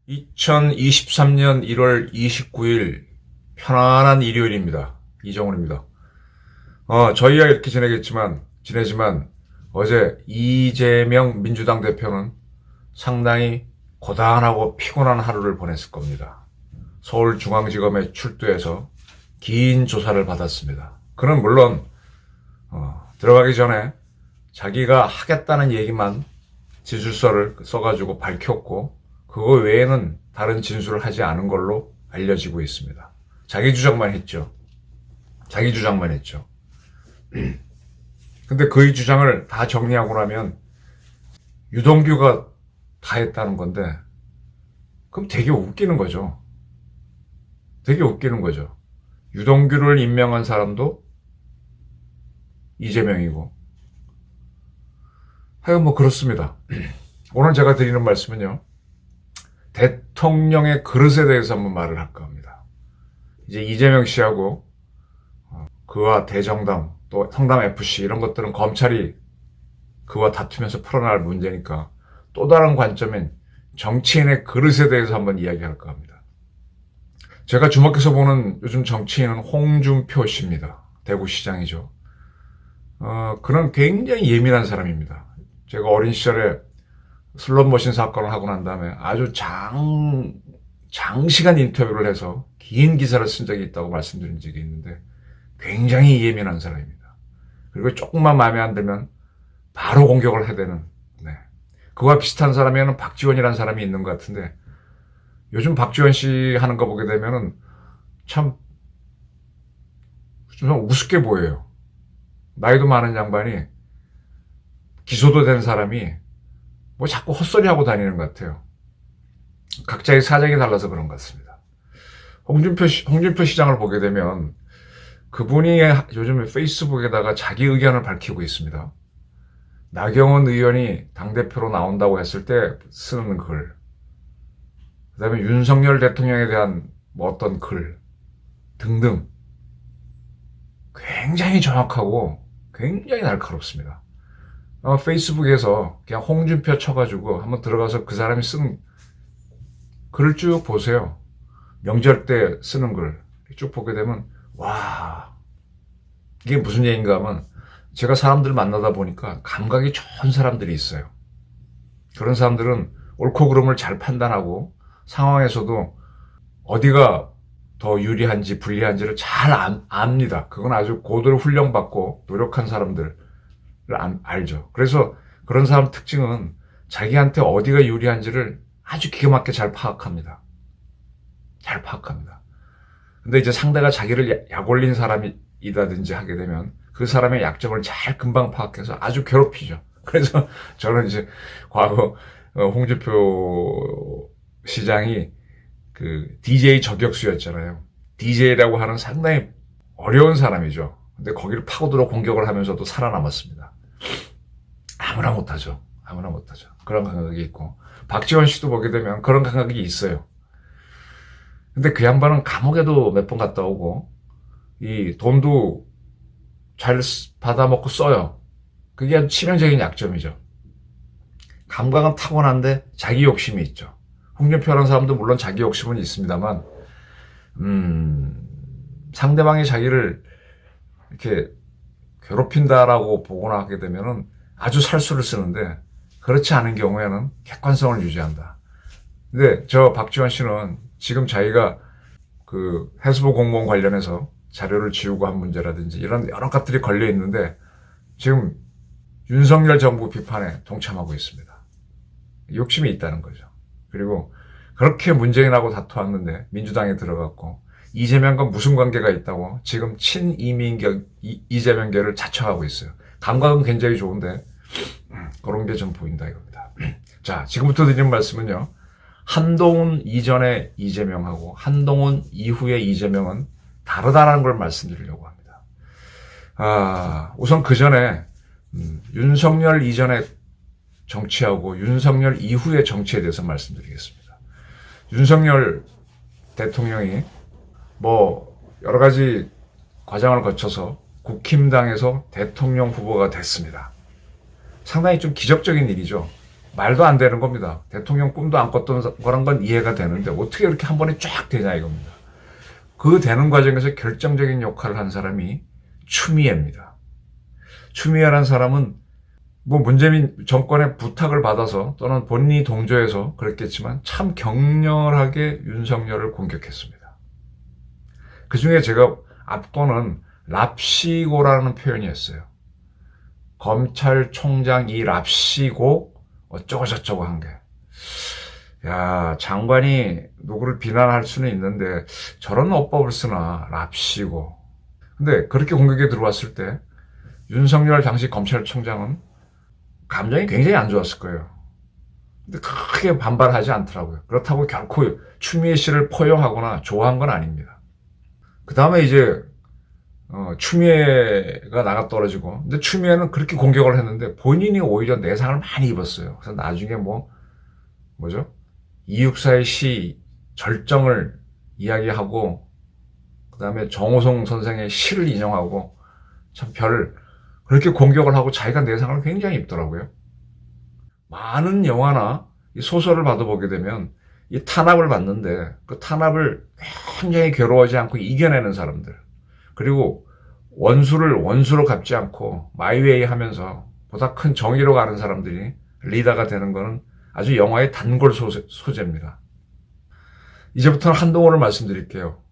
(2023년 1월 29일) 편안한 일요일입니다. 이정훈입니다. 저희야 이렇게 지내지만 어제 이재명 민주당 대표는 상당히 고단하고 피곤한 하루를 보냈을 겁니다. 서울중앙지검에 출두해서 긴 조사를 받았습니다. 그는 물론 들어가기 전에 자기가 하겠다는 얘기만 진술서를 써가지고 밝혔고, 그거 외에는 다른 진술을 하지 않은 걸로 알려지고 있습니다. 자기 주장만 했죠. 근데 그의 주장을 다 정리하고 나면 유동규가 다 했다는 건데, 그럼 되게 웃기는 거죠. 유동규를 임명한 사람도 이재명이고. 하여간 뭐 그렇습니다. 오늘 제가 드리는 말씀은요, 대통령의 그릇에 대해서 한번 말을 할까 합니다. 이제 이재명 씨하고 그와 대정당 또 성남FC 이런 것들은 검찰이 그와 다투면서 풀어나갈 문제니까 또 다른 관점인 정치인의 그릇에 대해서 한번 이야기할까 합니다. 제가 주목해서 보는 요즘 정치인은 홍준표 씨입니다. 대구시장이죠. 그는 굉장히 예민한 사람입니다. 제가 어린 시절에 슬롯머신 사건을 하고 난 다음에 아주 장시간 인터뷰를 해서 긴 기사를 쓴 적이 있다고 말씀드린 적이 있는데, 굉장히 예민한 사람입니다. 그리고 조금만 마음에 안 들면 바로 공격을 해대는, 그와 비슷한 사람에는 박지원이라는 사람이 있는 것 같은데, 요즘 박지원 씨 하는 거 보게 되면은 좀 우습게 보여요. 나이도 많은 양반이, 기소도 된 사람이 뭐 자꾸 헛소리 하고 다니는 것 같아요. 각자의 사정이 달라서 그런 것 같습니다. 홍준표 시장을 보게 되면 그분이 요즘에 페이스북에다가 자기 의견을 밝히고 있습니다. 나경원 의원이 당대표로 나온다고 했을 때 쓰는 글, 그 다음에 윤석열 대통령에 대한 뭐 어떤 글 등등 굉장히 정확하고 굉장히 날카롭습니다. 페이스북에서 그냥 홍준표 쳐가지고 한번 들어가서 그 사람이 쓴 글을 쭉 보세요. 명절 때 쓰는 글 쭉 보게 되면, 와, 이게 무슨 얘기인가 하면, 제가 사람들 만나다 보니까 감각이 좋은 사람들이 있어요. 그런 사람들은 옳고 그름을 잘 판단하고 상황에서도 어디가 더 유리한지 불리한지를 잘 압니다. 그건 아주 고도로 훈련받고 노력한 사람들 알죠. 그래서 그런 사람 특징은 자기한테 어디가 유리한지를 아주 기가 막히게 잘 파악합니다. 근데 이제 상대가 자기를 약올린 사람이라든지 하게 되면 그 사람의 약점을 잘 금방 파악해서 아주 괴롭히죠. 그래서 저는 이제 과거 홍준표 시장이 그 DJ 저격수였잖아요. DJ라고 하는 상당히 어려운 사람이죠. 근데 거기를 파고들어 공격을 하면서도 살아남았습니다. 아무나 못하죠. 그런 감각이 있고, 박지원 씨도 보게 되면 그런 감각이 있어요. 근데 그 양반은 감옥에도 몇 번 갔다 오고, 이 돈도 잘 받아먹고 써요. 그게 아주 치명적인 약점이죠. 감각은 타고난데 자기 욕심이 있죠. 홍준표라는 사람도 물론 자기 욕심은 있습니다만, 상대방이 자기를 이렇게 괴롭힌다라고 보거나 하게 되면은 아주 살수를 쓰는데, 그렇지 않은 경우에는 객관성을 유지한다. 근데 저 박지원 씨는 지금 자기가 그 해수부 공무원 관련해서 자료를 지우고 한 문제라든지 이런 여러 것들이 걸려 있는데, 지금 윤석열 정부 비판에 동참하고 있습니다. 욕심이 있다는 거죠. 그리고 그렇게 문재인하고 다투었는데 민주당에 들어갔고, 이재명과 무슨 관계가 있다고 지금 이재명계를 자처하고 있어요. 감각은 굉장히 좋은데 그런 게 좀 보인다 이겁니다. 자, 지금부터 드리는 말씀은요, 한동훈 이전의 이재명하고 한동훈 이후의 이재명은 다르다라는 걸 말씀드리려고 합니다. 우선 그 전에 윤석열 이전의 정치하고 윤석열 이후의 정치에 대해서 말씀드리겠습니다. 윤석열 대통령이 뭐 여러 가지 과정을 거쳐서 국힘당에서 대통령 후보가 됐습니다. 상당히 좀 기적적인 일이죠. 말도 안 되는 겁니다. 대통령 꿈도 안 꿨던 거란 건 이해가 되는데 어떻게 이렇게 한 번에 쫙 되냐 이겁니다. 그 되는 과정에서 결정적인 역할을 한 사람이 추미애입니다. 추미애라는 사람은 뭐 문재인 정권의 부탁을 받아서 또는 본인이 동조해서 그랬겠지만 참 격렬하게 윤석열을 공격했습니다. 그 중에 제가 앞거는 랍시고라는 표현이었어요. 검찰총장이 랍시고 어쩌고 저쩌고 한 게. 야, 장관이 누구를 비난할 수는 있는데 저런 어법을 쓰나 랍시고. 근데 그렇게 공격에 들어왔을 때 윤석열 당시 검찰총장은 감정이 굉장히 안 좋았을 거예요. 근데 크게 반발하지 않더라고요. 그렇다고 결코 추미애 씨를 포용하거나 좋아한 건 아닙니다. 그 다음에 이제 추미애가 나가 떨어지고, 근데 추미애는 그렇게 공격을 했는데 본인이 오히려 내상을 많이 입었어요. 그래서 나중에 뭐죠? 264의 시 절정을 이야기하고, 그 다음에 정호성 선생의 시를 인용하고, 참 그렇게 공격을 하고 자기가 내상을 굉장히 입더라고요. 많은 영화나 소설을 받아보게 되면 이 탄압을 받는데 그 탄압을 굉장히 괴로워하지 않고 이겨내는 사람들, 그리고 원수를 원수로 갚지 않고 마이웨이 하면서 보다 큰 정의로 가는 사람들이 리더가 되는 것은 아주 영화의 단골 소재입니다. 이제부터는 한동훈을 말씀드릴게요.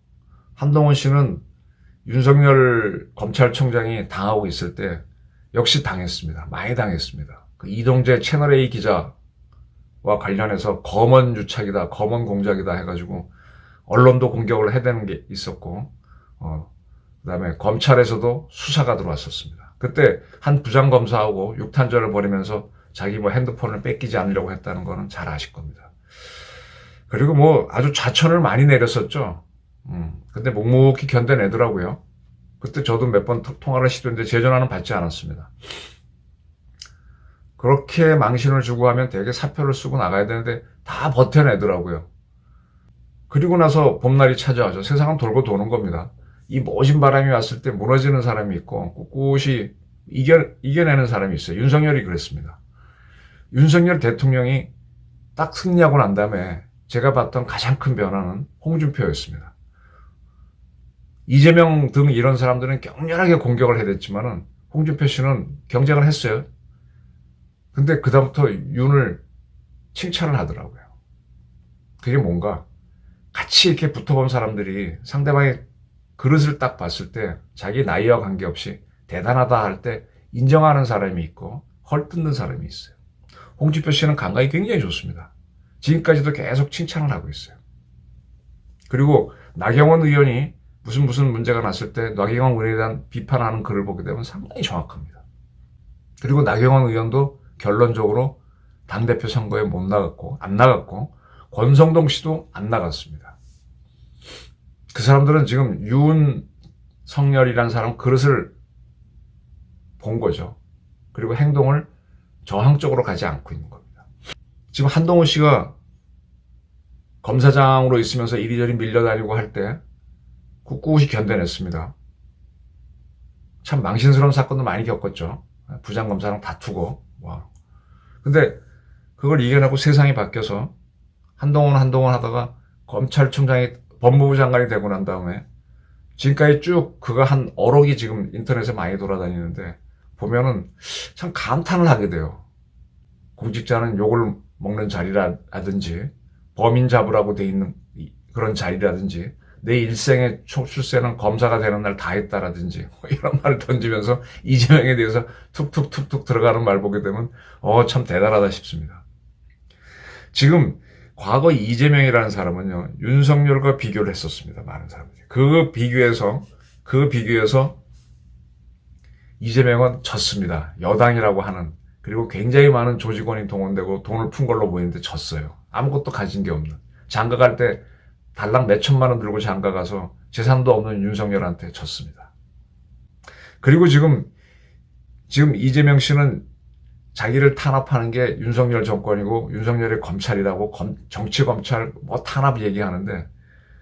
한동훈 씨는 윤석열 검찰총장이 당하고 있을 때 역시 당했습니다. 많이 당했습니다. 그 이동재 채널A 기자와 관련해서 검언 유착이다, 검언 공작이다 해가지고 언론도 공격을 해대는 게 있었고, 그다음에 검찰에서도 수사가 들어왔었습니다. 그때 한 부장검사하고 육탄전을 벌이면서 자기 핸드폰을 뺏기지 않으려고 했다는 거는 잘 아실 겁니다. 그리고 아주 좌천을 많이 내렸었죠. 근데 묵묵히 견뎌내더라고요. 그때 저도 몇 번 통화를 시도했는데 제 전화는 받지 않았습니다. 그렇게 망신을 주고 하면 되게 사표를 쓰고 나가야 되는데 다 버텨내더라고요. 그리고 나서 봄날이 찾아와죠. 세상은 돌고 도는 겁니다. 이 모진 바람이 왔을 때 무너지는 사람이 있고 꿋꿋이 이겨내는 사람이 있어요. 윤석열이 그랬습니다. 윤석열 대통령이 딱 승리하고 난 다음에 제가 봤던 가장 큰 변화는 홍준표였습니다. 이재명 등 이런 사람들은 격렬하게 공격을 해댔지만은 홍준표 씨는 경쟁을 했어요. 근데 그다음부터 윤을 칭찬을 하더라고요. 그게 뭔가 같이 이렇게 붙어본 사람들이 상대방의 그릇을 딱 봤을 때 자기 나이와 관계없이 대단하다 할 때 인정하는 사람이 있고 헐뜯는 사람이 있어요. 홍준표 씨는 감각이 굉장히 좋습니다. 지금까지도 계속 칭찬을 하고 있어요. 그리고 나경원 의원이 무슨 문제가 났을 때 나경원 의원에 대한 비판하는 글을 보게 되면 상당히 정확합니다. 그리고 나경원 의원도 결론적으로 당대표 선거에 안 나갔고 권성동 씨도 안 나갔습니다. 그 사람들은 지금 윤석열이라는 사람 그릇을 본 거죠. 그리고 행동을 저항적으로 가지 않고 있는 겁니다. 지금 한동훈 씨가 검사장으로 있으면서 이리저리 밀려다니고 할 때 꿋꿋이 견뎌냈습니다. 참 망신스러운 사건도 많이 겪었죠. 부장검사랑 다투고. 근데 그걸 이겨내고 세상이 바뀌어서 한동훈 하다가 검찰총장이 법무부 장관이 되고 난 다음에 지금까지 쭉 그가 한 어록이 지금 인터넷에 많이 돌아다니는데 보면은 참 감탄을 하게 돼요. 공직자는 욕을 먹는 자리라든지 범인 잡으라고 돼 있는 그런 자리라든지 내 일생의 출세는 검사가 되는 날 다 했다라든지 이런 말을 던지면서 이재명에 대해서 툭툭툭툭 들어가는 말 보게 되면 참 대단하다 싶습니다. 지금 과거 이재명이라는 사람은요, 윤석열과 비교를 했었습니다. 많은 사람들이. 그 비교에서 이재명은 졌습니다. 여당이라고 하는, 그리고 굉장히 많은 조직원이 동원되고 돈을 푼 걸로 보이는데 졌어요. 아무것도 가진 게 없는. 장가 갈 때 달랑 몇 천만 원 들고 장가 가서 재산도 없는 윤석열한테 졌습니다. 그리고 지금 이재명 씨는 자기를 탄압하는 게 윤석열 정권이고 윤석열의 검찰이라고 정치 검찰 탄압 얘기하는데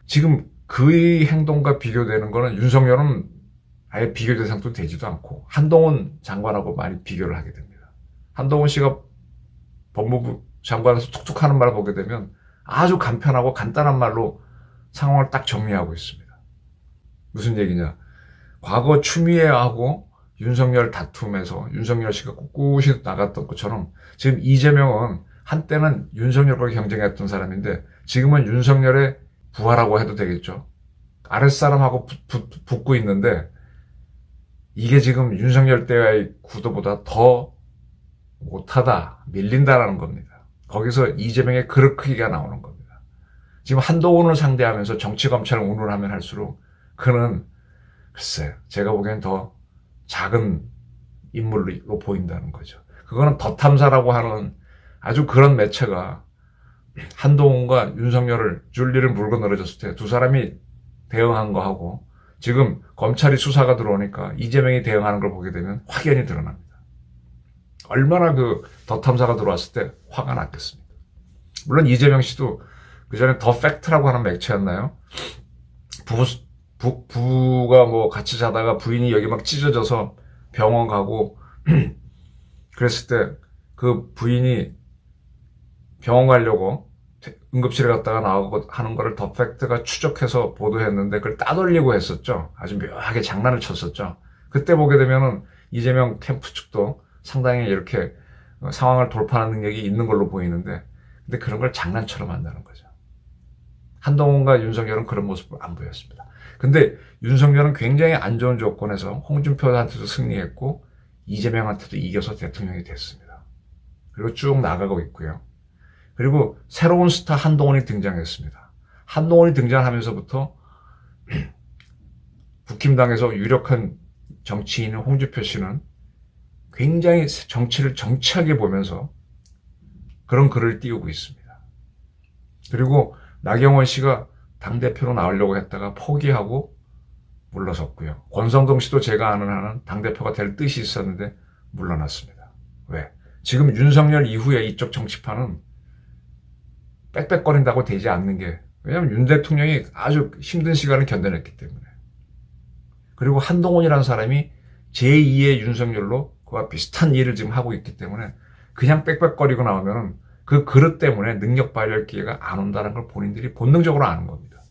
지금 그의 행동과 비교되는 거는 윤석열은 아예 비교 대상도 되지도 않고 한동훈 장관하고 많이 비교를 하게 됩니다. 한동훈 씨가 법무부 장관에서 툭툭 하는 말을 보게 되면 아주 간편하고 간단한 말로 상황을 딱 정리하고 있습니다. 무슨 얘기냐. 과거 추미애하고 윤석열 다툼에서 윤석열 씨가 꿋꿋이 나갔던 것처럼 지금 이재명은 한때는 윤석열과 경쟁했던 사람인데 지금은 윤석열의 부하라고 해도 되겠죠. 아랫사람하고 붙고 있는데 이게 지금 윤석열 때의 구도보다 더 못하다, 밀린다라는 겁니다. 거기서 이재명의 그릇 크기가 나오는 겁니다. 지금 한동훈을 상대하면서 정치검찰을 운운하면 할수록 그는 글쎄 제가 보기엔 더 작은 인물로 보인다는 거죠. 그거는 더 탐사라고 하는 아주 그런 매체가 한동훈과 윤석열을 줄리를 물고 늘어졌을 때 두 사람이 대응한 거하고 지금 검찰이 수사가 들어오니까 이재명이 대응하는 걸 보게 되면 확연히 드러납니다. 얼마나 그 더 탐사가 들어왔을 때 화가 났겠습니까? 물론 이재명 씨도 그 전에 더 팩트라고 하는 매체였나요? 부부가 뭐 같이 자다가 부인이 여기 막 찢어져서 병원 가고 그랬을 때 그 부인이 병원 가려고 응급실에 갔다가 나오고 하는 거를 더 팩트가 추적해서 보도했는데 그걸 따돌리고 했었죠. 아주 묘하게 장난을 쳤었죠. 그때 보게 되면은 이재명 캠프 측도 상당히 이렇게 상황을 돌파하는 능력이 있는 걸로 보이는데 근데 그런 걸 장난처럼 한다는 거죠. 한동훈과 윤석열은 그런 모습을 안 보였습니다. 근데 윤석열은 굉장히 안 좋은 조건에서 홍준표한테도 승리했고 이재명한테도 이겨서 대통령이 됐습니다. 그리고 쭉 나가고 있고요. 그리고 새로운 스타 한동훈이 등장했습니다. 한동훈이 등장하면서부터 국힘당에서 유력한 정치인인 홍준표 씨는 굉장히 정치를 정치하게 보면서 그런 글을 띄우고 있습니다. 그리고 나경원 씨가 당대표로 나오려고 했다가 포기하고 물러섰고요. 권성동 씨도 제가 아는 한은 당대표가 될 뜻이 있었는데 물러났습니다. 왜? 지금 윤석열 이후에 이쪽 정치판은 빽빽거린다고 되지 않는 게 왜냐하면 윤 대통령이 아주 힘든 시간을 견뎌냈기 때문에 그리고 한동훈이라는 사람이 제2의 윤석열로 그와 비슷한 일을 지금 하고 있기 때문에 그냥 빽빽거리고 나오면 그 그릇 때문에 능력 발휘할 기회가 안 온다는 걸 본인들이 본능적으로 아는 겁니다.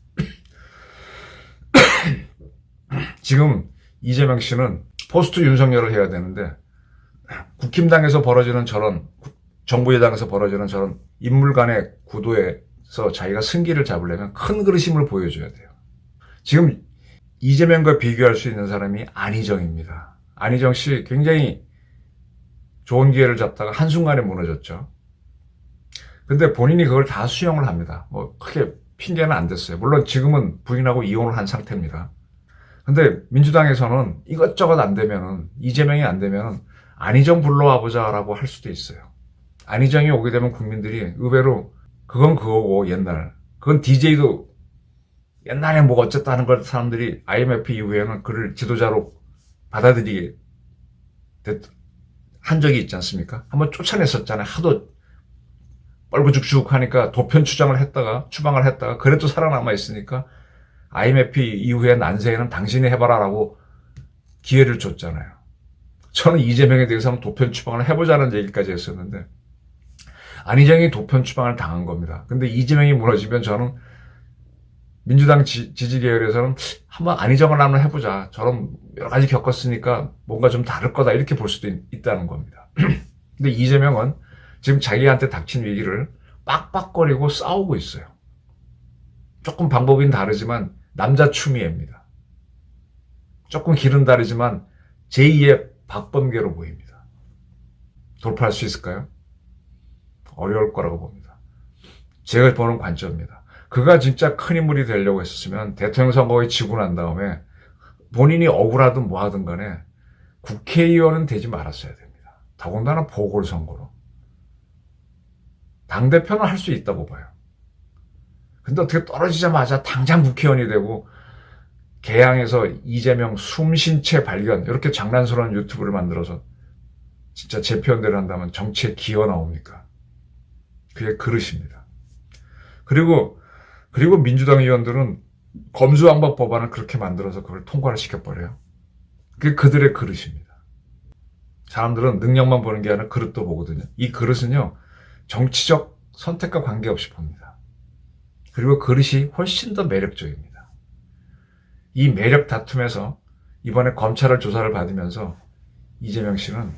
지금 이재명 씨는 포스트 윤석열을 해야 되는데 국힘당에서 벌어지는 저런 정부 여당에서 벌어지는 저런 인물 간의 구도에서 자기가 승기를 잡으려면 큰 그릇임을 보여줘야 돼요. 지금 이재명과 비교할 수 있는 사람이 안희정입니다. 안희정 씨 굉장히 좋은 기회를 잡다가 한순간에 무너졌죠. 근데 본인이 그걸 다 수용을 합니다. 뭐 크게 핑계는 안 됐어요. 물론 지금은 부인하고 이혼을 한 상태입니다. 근데 민주당에서는 이것저것 안 되면은 이재명이 안 되면은 안희정 불러와 보자라고 할 수도 있어요. 안희정이 오게 되면 국민들이 의외로 그건 그거고 옛날 그건 DJ도 옛날에 뭐 어쨌다 하는 걸 사람들이 IMF 이후에는 그를 지도자로 받아들이게 한 적이 있지 않습니까? 한번 쫓아냈었잖아요. 하도 뻘구죽죽 하니까 도편 추방을 했다가 그래도 살아남아 있으니까 IMF 이후에 난세에는 당신이 해봐라라고 기회를 줬잖아요. 저는 이재명에 대해서는 도편 추방을 해보자는 얘기까지 했었는데 안희정이 도편 추방을 당한 겁니다. 근데 이재명이 무너지면 저는 민주당 지지 계열에서는 한번 안희정을 한번 해보자. 저런 여러 가지 겪었으니까 뭔가 좀 다를 거다 이렇게 볼 수도 있다는 겁니다. 근데 이재명은 지금 자기한테 닥친 위기를 빡빡거리고 싸우고 있어요. 조금 방법은 다르지만 남자 추미애입니다. 조금 길은 다르지만 제2의 박범계로 보입니다. 돌파할 수 있을까요? 어려울 거라고 봅니다. 제가 보는 관점입니다. 그가 진짜 큰 인물이 되려고 했었으면 대통령 선거에 지고 난 다음에 본인이 억울하든 뭐하든 간에 국회의원은 되지 말았어야 됩니다. 더군다나 보궐선거로. 당대표는 할 수 있다고 봐요. 근데 어떻게 떨어지자마자 당장 국회의원이 되고 개항에서 이재명 숨쉰 채 발견 이렇게 장난스러운 유튜브를 만들어서 진짜 제 표현대로 한다면 정치에 기어 나옵니까? 그게 그릇입니다. 그리고 민주당 의원들은 검수완박 법안을 그렇게 만들어서 그걸 통과를 시켜버려요. 그게 그들의 그릇입니다. 사람들은 능력만 보는 게 아니라 그릇도 보거든요. 이 그릇은요, 정치적 선택과 관계없이 봅니다. 그리고 그릇이 훨씬 더 매력적입니다. 이 매력 다툼에서 이번에 검찰을 조사를 받으면서 이재명 씨는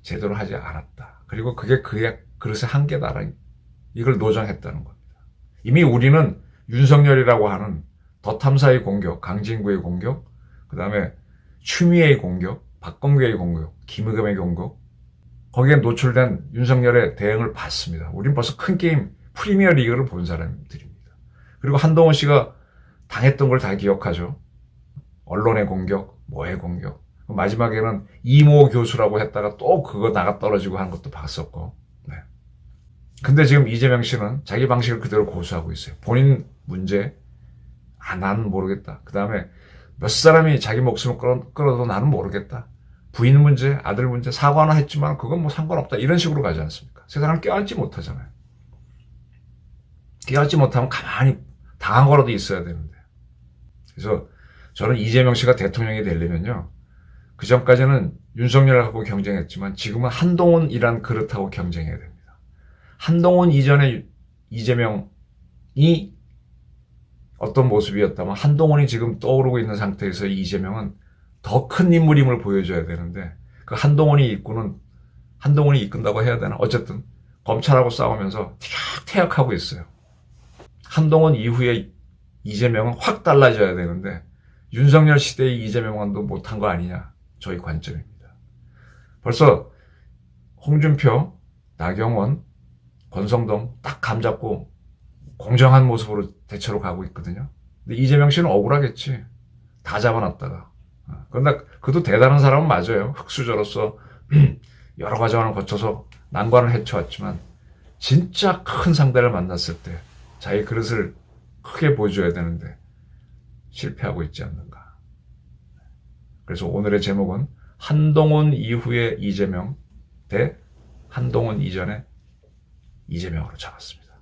제대로 하지 않았다. 그리고 그게 그의 그릇의 한계다. 이걸 노정했다는 겁니다. 이미 우리는 윤석열이라고 하는 더 탐사의 공격, 강진구의 공격, 그 다음에 추미애의 공격, 박범계의 공격, 김의겸의 공격, 거기에 노출된 윤석열의 대응을 봤습니다. 우린 벌써 큰 게임, 프리미어 리그를 본 사람들입니다. 그리고 한동훈 씨가 당했던 걸 다 기억하죠. 언론의 공격, 뭐의 공격. 마지막에는 이모 교수라고 했다가 또 그거 나가 떨어지고 하는 것도 봤었고. 네. 근데 지금 이재명 씨는 자기 방식을 그대로 고수하고 있어요. 본인 문제, 나는 모르겠다. 그 다음에 몇 사람이 자기 목숨을 끌어도 나는 모르겠다. 부인 문제, 아들 문제, 사과는 했지만 그건 뭐 상관없다. 이런 식으로 가지 않습니까? 세상을 껴안지 못하잖아요. 껴안지 못하면 가만히 당한 거라도 있어야 되는데. 그래서 저는 이재명 씨가 대통령이 되려면요. 그 전까지는 윤석열하고 경쟁했지만 지금은 한동훈이란 그릇하고 경쟁해야 됩니다. 한동훈 이전에 이재명이 어떤 모습이었다면 한동훈이 지금 떠오르고 있는 상태에서 이재명은 더 큰 인물임을 보여줘야 되는데 그 한동훈이 이끈다고 해야 되나? 어쨌든 검찰하고 싸우면서 티격태격하고 있어요. 한동훈 이후에 이재명은 확 달라져야 되는데 윤석열 시대의 이재명도 못한 거 아니냐? 저희 관점입니다. 벌써 홍준표, 나경원, 권성동 딱 감잡고 공정한 모습으로 대처로 가고 있거든요. 근데 이재명 씨는 억울하겠지. 다 잡아놨다가. 그런데 그도 대단한 사람은 맞아요. 흑수저로서 여러 과정을 거쳐서 난관을 헤쳐왔지만 진짜 큰 상대를 만났을 때 자기 그릇을 크게 보여줘야 되는데 실패하고 있지 않는가. 그래서 오늘의 제목은 한동훈 이후의 이재명 대 한동훈 이전의 이재명으로 잡았습니다.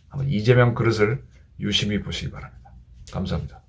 한번 이재명 그릇을 유심히 보시기 바랍니다. 감사합니다.